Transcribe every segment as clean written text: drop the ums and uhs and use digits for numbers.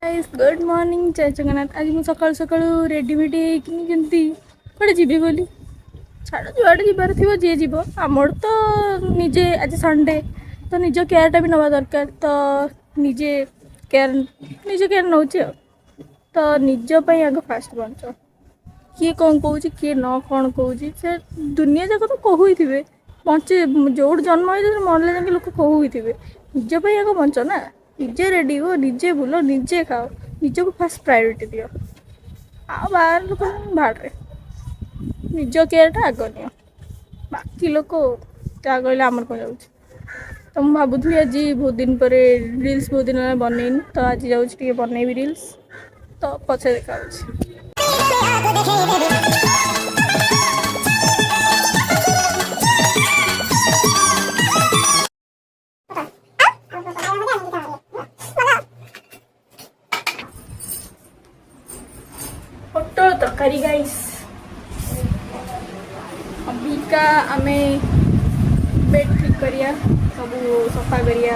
Guys good morning जय जगन्नाथ। आज मैं सकाल सकाल रेडीमेड होती कड़े जी बोली छाड़ जुआड़े जबार थी जी जीव आमर तो निजे आज संडे तो निज केयरटा भी नवा दरकार तो निजे केयर नौ तो निजपाई आग फास्ट बंच किए कौन कौन किए न कौन कौन से दुनिया जाक तो कहूथे बंचे जो जन्म हो मरले जाके लोक कहूथे निजपाई आग बंच ना निजे रेडी हो निजे बुल निजे खाओ निजक फास्ट प्रायोरिटी दियो आ बाहर लोक बाहर निज केयरटा आग नि बाकी लोक क्या कहले आमर कौन जाऊँ तो मुझे भावुली आज बहुत दिन पर रिल्स बहुत दिन बनईनी तो आज जाऊँ बनईबी रिल्स तो पचे देखा पोटल तरकारी गाइस अबिका आमे बेड ठीक करिया सब सफा करिया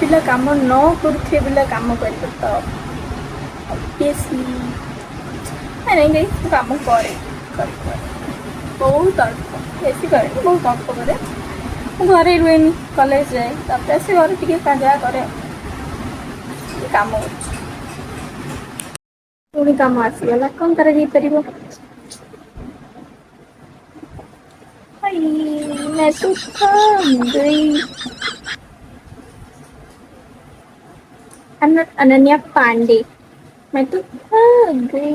पिला काम न करुथे पिला काम कर तो ऑब्वियसली नहीं गई तो काम करे बहुत अल्प बेसी करे बहुत अल्प करे घरे रुएनी कॉलेज जाए तापर आसे घर टिके जहाँ करे काम पुणी काम आसीगला कौन कर मैं तो थक गई। I'm not अनन्या पांडे मैं तो थक गई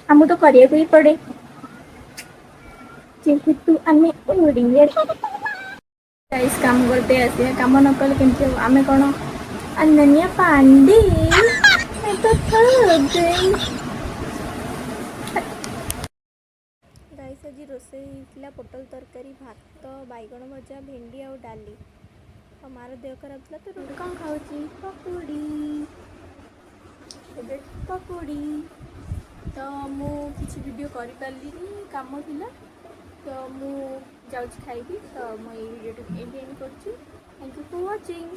हमको तो करिए को ही पड़े जेहेतु आमे ओडिया गाइस काम करते आसे काम न कले केमती आमे कौन अनन्या पांडे मैं तो थक गई। गाइस आज रोसे पोटल तरकारी भात बैगण भजा भेंडी आ डाली और मार देह खराब था तो कौन खाऊँ पकोड़ी पकोड़ी तो मुझे वीडियो कर पारि कम था तो मुझे खाइबी तो मुझे वीडियो एंड कर थैंक यू फॉर वाचिंग।